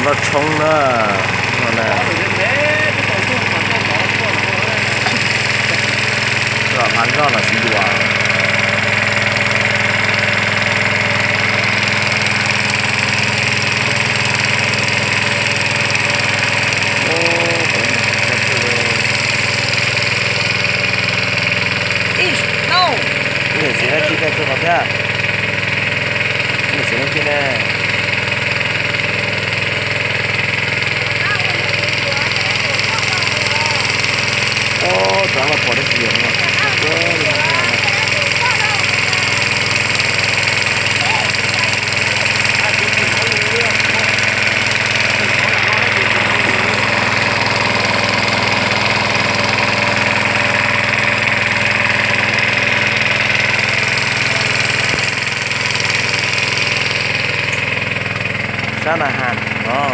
nó trông nữa mà nè rồi bán cho là gì vậy No. cái gì nó kia cho nó thế cái gì nó kia nè ô đó là bỏ được gì không rất là hàn đó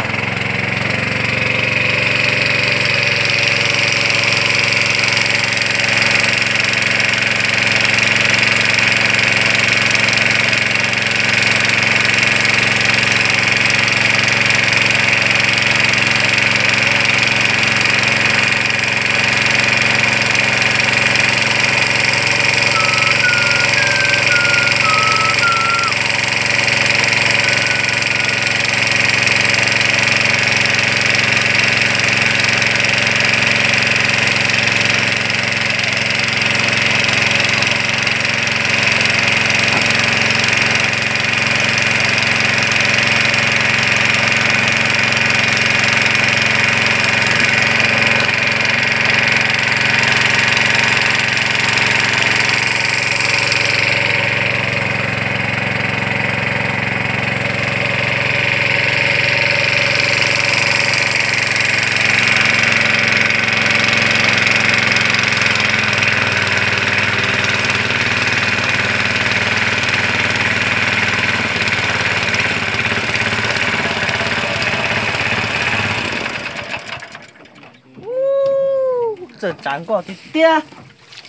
这长过的爹，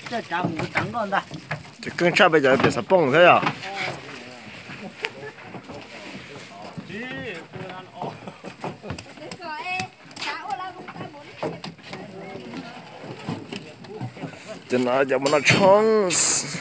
这长母长过的。这更差别就别是蹦的呀。这哪叫不那冲死？